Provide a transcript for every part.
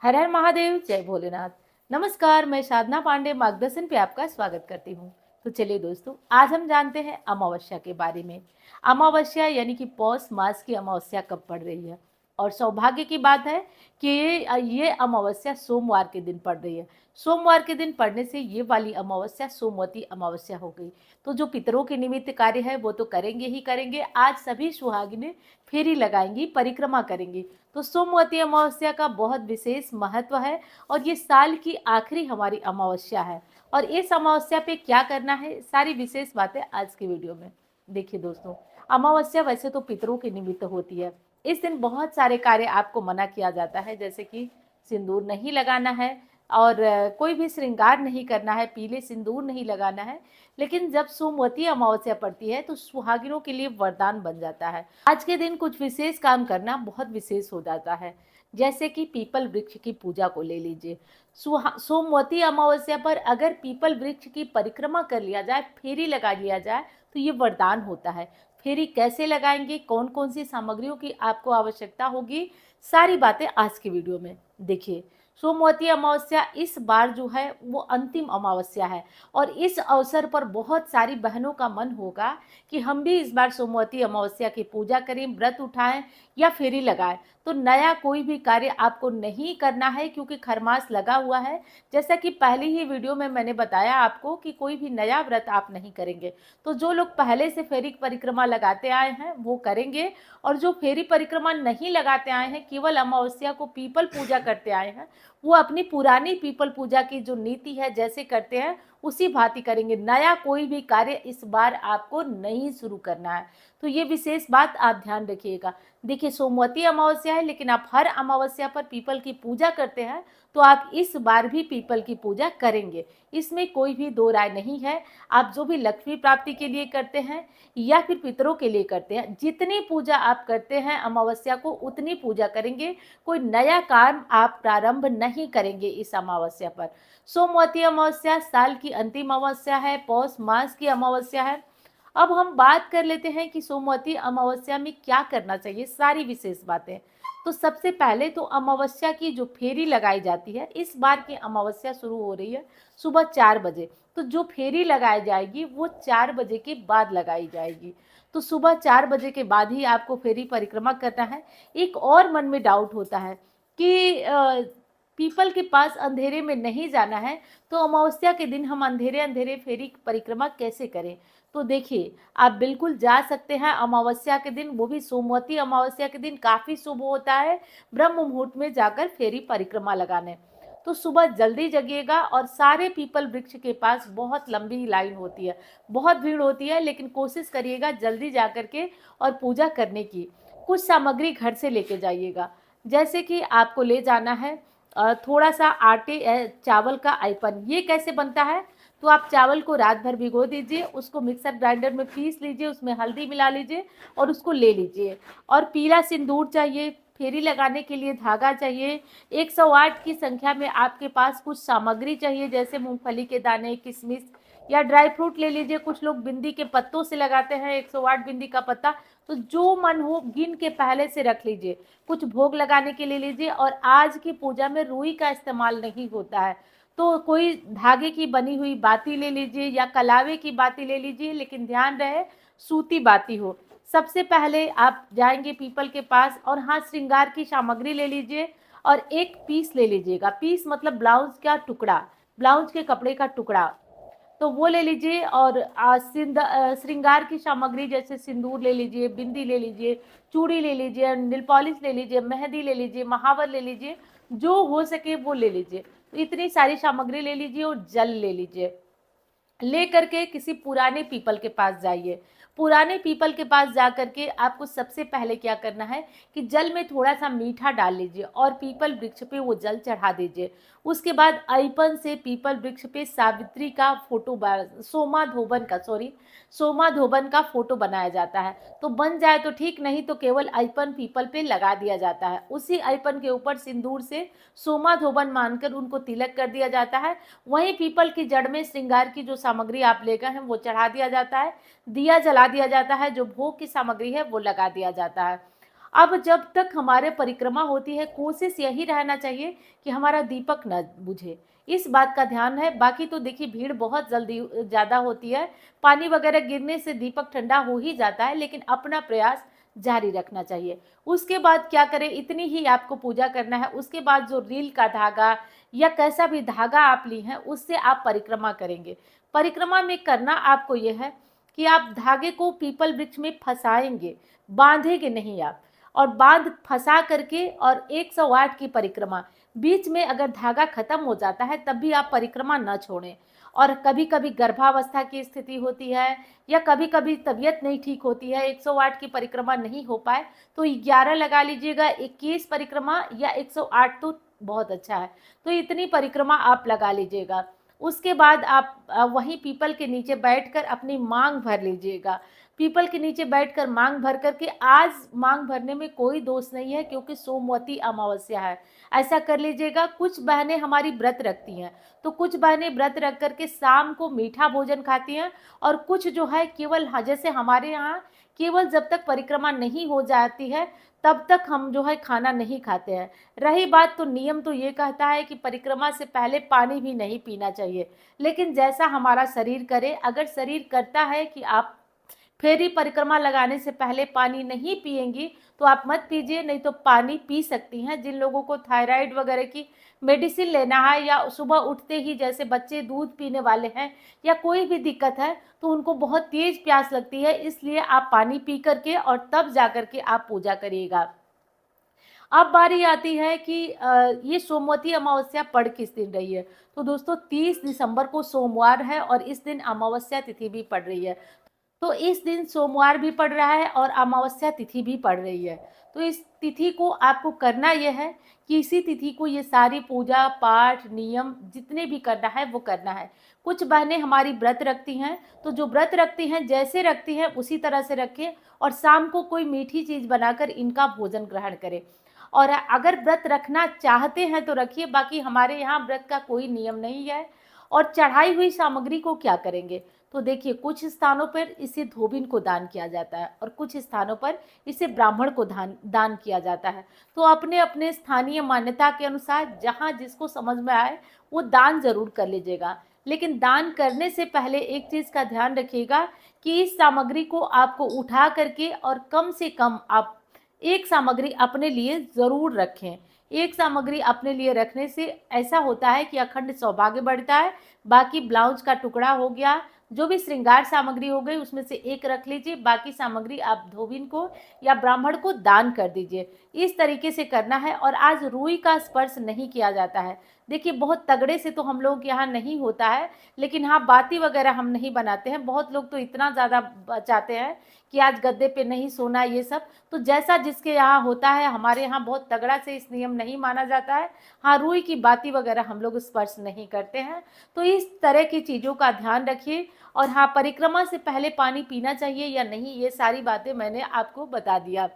हर हर महादेव, जय भोलेनाथ। नमस्कार, मैं साधना पांडे मार्गदर्शन पे आपका स्वागत करती हूँ। तो चलिए दोस्तों, आज हम जानते हैं अमावस्या के बारे में। अमावस्या यानी कि पौष मास की अमावस्या कब पड़ रही है। और सौभाग्य की बात है कि ये अमावस्या सोमवार के दिन पड़ रही है। सोमवार के दिन पड़ने से ये वाली अमावस्या सोमवती अमावस्या हो गई। तो जो पितरों के निमित्त कार्य है वो तो करेंगे ही करेंगे। आज सभी सुहागिनें फेरी लगाएंगी, परिक्रमा करेंगी। तो सोमवती अमावस्या का बहुत विशेष महत्व है और ये साल की आखिरी हमारी अमावस्या है। और इस अमावस्या पे क्या करना है, सारी विशेष बातें आज की वीडियो में। देखिए दोस्तों, अमावस्या वैसे तो पितरों के निमित्त होती है। इस दिन बहुत सारे कार्य आपको मना किया जाता है, जैसे कि सिंदूर नहीं लगाना है और कोई भी श्रृंगार नहीं करना है, पीले सिंदूर नहीं लगाना है। लेकिन जब सोमवती अमावस्या पड़ती है तो सुहागिनों के लिए वरदान बन जाता है। आज के दिन कुछ विशेष काम करना बहुत विशेष हो जाता है, जैसे कि पीपल वृक्ष की पूजा को ले लीजिए। सोमवती अमावस्या पर अगर पीपल वृक्ष की परिक्रमा कर लिया जाए, फेरी लगा लिया जाए, तो ये वरदान होता है। फेरी कैसे लगाएंगे, कौन कौन सी सामग्रियों की आपको आवश्यकता होगी, सारी बातें आज की वीडियो में देखिए। सोमवती अमावस्या इस बार जो है वो अंतिम अमावस्या है और इस अवसर पर बहुत सारी बहनों का मन होगा कि हम भी इस बार सोमवती अमावस्या की पूजा करें, व्रत उठाएं या फेरी लगाएं। तो नया कोई भी कार्य आपको नहीं करना है, क्योंकि खरमास लगा हुआ है। जैसा कि पहली ही वीडियो में मैंने बताया आपको कि कोई भी नया व्रत आप नहीं करेंगे। तो जो लोग पहले से फेरी परिक्रमा लगाते आए हैं वो करेंगे, और जो फेरी परिक्रमा नहीं लगाते आए हैं, केवल अमावस्या को पीपल पूजा करते आए हैं, वो अपनी पुरानी पीपल पूजा की जो नीति है जैसे करते हैं उसी भांति करेंगे। नया कोई भी कार्य इस बार आपको नहीं शुरू करना है। तो ये विशेष बात आप ध्यान रखिएगा। देखिए, सोमवती अमावस्या है, लेकिन आप हर अमावस्या पर पीपल की पूजा करते हैं, तो आप इस बार भी पीपल की पूजा करेंगे। इसमें कोई भी दो राय नहीं है। आप जो भी लक्ष्मी प्राप्ति के लिए करते हैं या फिर पितरों के लिए करते हैं, जितनी पूजा आप करते हैं अमावस्या को उतनी पूजा करेंगे। कोई नया काम आप प्रारंभ नहीं करेंगे इस अमावस्या पर। सोमवती अमावस्या साल की अंतिम अमावस्या है, पौष मास की अमावस्या है। अब हम बात कर लेते हैं कि सोमवती अमावस्या में क्या करना चाहिए, सारी विशेष बातें। तो सबसे पहले तो अमावस्या की जो फेरी लगाई जाती है, इस बार की अमावस्या शुरू हो रही है सुबह 4 बजे। तो जो फेरी लगाई जाएगी वो 4 बजे के बाद लगाई जाएगी। तो सुबह 4 बजे के बाद ही आपको फेरी परिक्रमा करना है। एक और मन में डाउट होता है कि पीपल के पास अंधेरे में नहीं जाना है, तो अमावस्या के दिन हम अंधेरे अंधेरे फेरी परिक्रमा कैसे करें। तो देखिए, आप बिल्कुल जा सकते हैं अमावस्या के दिन, वो भी सोमवती अमावस्या के दिन काफ़ी शुभ होता है ब्रह्म मुहूर्त में जाकर फेरी परिक्रमा लगाने। तो सुबह जल्दी जगिएगा और सारे पीपल वृक्ष के पास बहुत लंबी लाइन होती है, बहुत भीड़ होती है, लेकिन कोशिश करिएगा जल्दी जा कर के और पूजा करने की। कुछ सामग्री घर से लेके जाइएगा, जैसे कि आपको ले जाना है थोड़ा सा आटे चावल का आइपन। ये कैसे बनता है, तो आप चावल को रात भर भिगो दीजिए, उसको मिक्सर ग्राइंडर में पीस लीजिए, उसमें हल्दी मिला लीजिए और उसको ले लीजिए। और पीला सिंदूर चाहिए, फेरी लगाने के लिए धागा चाहिए। 108 की संख्या में आपके पास कुछ सामग्री चाहिए, जैसे मूंगफली के दाने, किशमिश या ड्राई फ्रूट ले लीजिए। कुछ लोग बिंदी के पत्तों से लगाते हैं, 108 बिंदी का पत्ता। तो जो मन हो गिन के पहले से रख लीजिए। कुछ भोग लगाने के लिए लीजिए। और आज की पूजा में रुई का इस्तेमाल नहीं होता है, तो कोई धागे की बनी हुई बाती ले लीजिए या कलावे की बाती ले लीजिए, लेकिन ध्यान रहे सूती बाती हो। सबसे पहले आप जाएंगे पीपल के पास और हाँ, श्रृंगार की सामग्री ले लीजिए और एक पीस ले लीजिएगा। पीस मतलब ब्लाउज का टुकड़ा, ब्लाउज के कपड़े का टुकड़ा, तो वो ले लीजिए। और श्रृंगार की सामग्री जैसे सिंदूर ले लीजिए, बिंदी ले लीजिए, चूड़ी ले लीजिए, नील पॉलिश ले लीजिए, मेहंदी ले लीजिए, महावर ले लीजिए, जो हो सके वो ले लीजिए। तो इतनी सारी सामग्री ले लीजिए और जल ले लीजिए। ले करके किसी पुराने पीपल के पास जाइए। पुराने पीपल के पास जा करके आपको सबसे पहले क्या करना है कि जल में थोड़ा सा मीठा डाल लीजिए और पीपल वृक्ष पे वो जल चढ़ा दीजिए। उसके बाद आइपन से पीपल वृक्ष पे सावित्री का फोटो, सोमा धोबन का फोटो बनाया जाता है। तो बन जाए तो ठीक, नहीं तो केवल आइपन पीपल पे लगा दिया जाता है। उसी आइपन के ऊपर सिंदूर से सोमा धोबन मानकर उनको तिलक कर दिया जाता है। वहीं पीपल की जड़ में श्रृंगार की जो सामग्री आप ले गए हैं वो चढ़ा दिया जाता है, दिया जला दिया जाता है, जो भोग की सामग्री है वो लगा दिया जाता है। अब जब तक हमारे परिक्रमा होती है, कोशिश यही रहना चाहिए कि हमारा दीपक न बुझे, इस बात का ध्यान है। बाकी तो देखिए भीड़ बहुत जल्दी ज़्यादा होती है, पानी वगैरह गिरने से दीपक ठंडा हो ही जाता है, लेकिन अपना प्रयास जारी रखना चाहिए। उसके बाद क्या करें, इतनी ही आपको पूजा करना है। उसके बाद जो रील का धागा या कैसा भी धागा आप ली हैं, उससे आप परिक्रमा करेंगे। परिक्रमा में करना आपको यह है कि आप धागे को पीपल वृक्ष में फंसाएंगे, बांधेंगे नहीं आप। और बांध फंसा करके और 108 की परिक्रमा, बीच में अगर धागा खत्म हो जाता है तब भी आप परिक्रमा न छोड़ें। और कभी कभी गर्भावस्था की स्थिति होती है या कभी कभी तबीयत नहीं ठीक होती है, 108 की परिक्रमा नहीं हो पाए तो 11 लगा लीजिएगा, 21 परिक्रमा या 108 तो बहुत अच्छा है। तो इतनी परिक्रमा आप लगा लीजिएगा। उसके बाद आप वहीं पीपल के नीचे बैठकर अपनी मांग भर लीजिएगा। पीपल के नीचे बैठकर मांग भर करके, आज मांग भरने में कोई दोष नहीं है क्योंकि सोमवती अमावस्या है, ऐसा कर लीजिएगा। कुछ बहनें हमारी व्रत रखती हैं, तो कुछ बहनें व्रत रख करके शाम को मीठा भोजन खाती हैं, और कुछ जो है केवल, जैसे हमारे यहाँ केवल जब तक परिक्रमा नहीं हो जाती है तब तक हम जो है खाना नहीं खाते हैं। रही बात, तो नियम तो ये कहता है कि परिक्रमा से पहले पानी भी नहीं पीना चाहिए, लेकिन जैसा हमारा शरीर करे। अगर शरीर करता है कि आप फेरी परिक्रमा लगाने से पहले पानी नहीं पिएंगी तो आप मत पीजिए, नहीं तो पानी पी सकती हैं। जिन लोगों को थायराइड वगैरह की मेडिसिन लेना है, या सुबह उठते ही जैसे बच्चे दूध पीने वाले हैं, या कोई भी दिक्कत है, तो उनको बहुत तेज प्यास लगती है, इसलिए आप पानी पी करके और तब जा करके आप पूजा करिएगा। अब बारी आती है कि ये सोमवती अमावस्या पड़ किस दिन रही है। तो दोस्तों 30 दिसंबर को सोमवार है और इस दिन अमावस्या तिथि भी पड़ रही है। तो इस दिन सोमवार भी पड़ रहा है और अमावस्या तिथि भी पड़ रही है। तो इस तिथि को आपको करना यह है कि इसी तिथि को ये सारी पूजा पाठ नियम जितने भी करना है वो करना है। कुछ बहनें हमारी व्रत रखती हैं, तो जो व्रत रखती हैं जैसे रखती हैं उसी तरह से रखें, और शाम को कोई मीठी चीज़ बनाकर इनका भोजन ग्रहण करें। और अगर व्रत रखना चाहते हैं तो रखिए, बाकी हमारे यहाँ व्रत का कोई नियम नहीं है। और चढ़ाई हुई सामग्री को क्या करेंगे, तो देखिए कुछ स्थानों पर इसे धोबिन को दान किया जाता है और कुछ स्थानों पर इसे ब्राह्मण को दान किया जाता है। तो अपने अपने स्थानीय मान्यता के अनुसार जहाँ जिसको समझ में आए वो दान जरूर कर लीजिएगा। लेकिन दान करने से पहले एक चीज़ का ध्यान रखिएगा कि इस सामग्री को आपको उठा करके और कम से कम आप एक सामग्री अपने लिए ज़रूर रखें। एक सामग्री अपने लिए रखने से ऐसा होता है कि अखंड सौभाग्य बढ़ता है। बाकी ब्लाउज का टुकड़ा हो गया, जो भी श्रृंगार सामग्री हो गई, उसमें से एक रख लीजिए, बाकी सामग्री आप धोबिन को या ब्राह्मण को दान कर दीजिए। इस तरीके से करना है। और आज रुई का स्पर्श नहीं किया जाता है। देखिए बहुत तगड़े से तो हम लोग यहाँ नहीं होता है, लेकिन हाँ बाती वगैरह हम नहीं बनाते हैं। बहुत लोग तो इतना ज़्यादा बचाते हैं कि आज गद्दे पे नहीं सोना, ये सब तो जैसा जिसके यहाँ होता है। हमारे यहाँ बहुत तगड़ा से इस नियम नहीं माना जाता है। हाँ रुई की बाती वगैरह हम लोग स्पर्श नहीं करते हैं। तो इस तरह की चीज़ों का ध्यान रखिए। और हाँ, परिक्रमा से पहले पानी पीना चाहिए या नहीं, ये सारी बातें मैंने आपको बता दिया।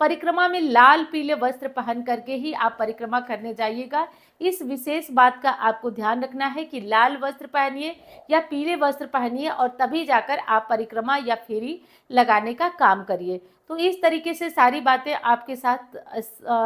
परिक्रमा में लाल पीले वस्त्र पहन करके ही आप परिक्रमा करने जाइएगा। इस विशेष बात का आपको ध्यान रखना है कि लाल वस्त्र पहनिए या पीले वस्त्र पहनिए, और तभी जाकर आप परिक्रमा या फेरी लगाने का काम करिए। तो इस तरीके से सारी बातें आपके साथ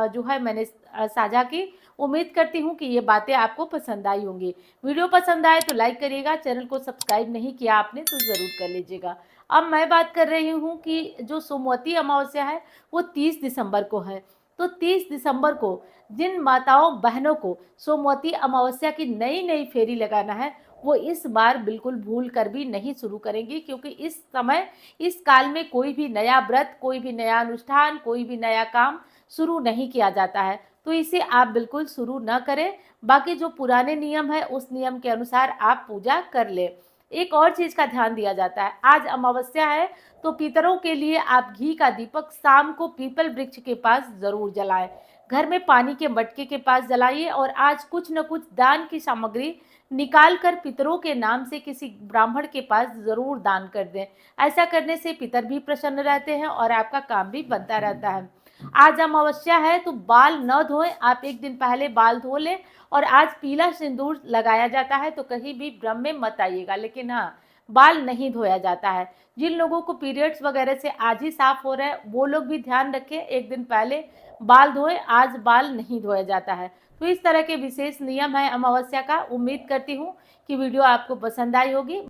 जो है मैंने साझा की। उम्मीद करती हूँ कि ये बातें आपको पसंद आई होंगी। वीडियो पसंद आए तो लाइक करिएगा, चैनल को सब्सक्राइब नहीं किया आपने तो ज़रूर कर लीजिएगा। अब मैं बात कर रही हूँ कि जो सोमवती अमावस्या है वो 30 दिसंबर को है। तो 30 दिसंबर को जिन माताओं बहनों को सोमवती अमावस्या की नई नई फेरी लगाना है, वो इस बार बिल्कुल भूल कर भी नहीं शुरू करेंगी, क्योंकि इस समय इस काल में कोई भी नया व्रत, कोई भी नया अनुष्ठान, कोई भी नया काम शुरू नहीं किया जाता है। तो इसे आप बिल्कुल शुरू न करें। बाकी जो पुराने नियम है उस नियम के अनुसार आप पूजा कर ले। एक और चीज़ का ध्यान दिया जाता है, आज अमावस्या है तो पितरों के लिए आप घी का दीपक शाम को पीपल वृक्ष के पास ज़रूर जलाएं। घर में पानी के मटके के पास जलाइए, और आज कुछ न कुछ दान की सामग्री निकाल कर पितरों के नाम से किसी ब्राह्मण के पास ज़रूर दान कर दें। ऐसा करने से पितर भी प्रसन्न रहते हैं और आपका काम भी बनता रहता है। आज अमावस्या है तो बाल न धोएं, आप एक दिन पहले बाल धो लें। और आज पीला सिंदूर लगाया जाता है, तो कहीं भी भ्रम में मत आइएगा। लेकिन हाँ, बाल नहीं धोया जाता है। जिन लोगों को पीरियड्स वगैरह से आज ही साफ हो रहा है वो लोग भी ध्यान रखें, एक दिन पहले बाल धोए, आज बाल नहीं धोया जाता है। तो इस तरह के विशेष नियम है अमावस्या का। उम्मीद करती हूँ कि वीडियो आपको पसंद आई होगी।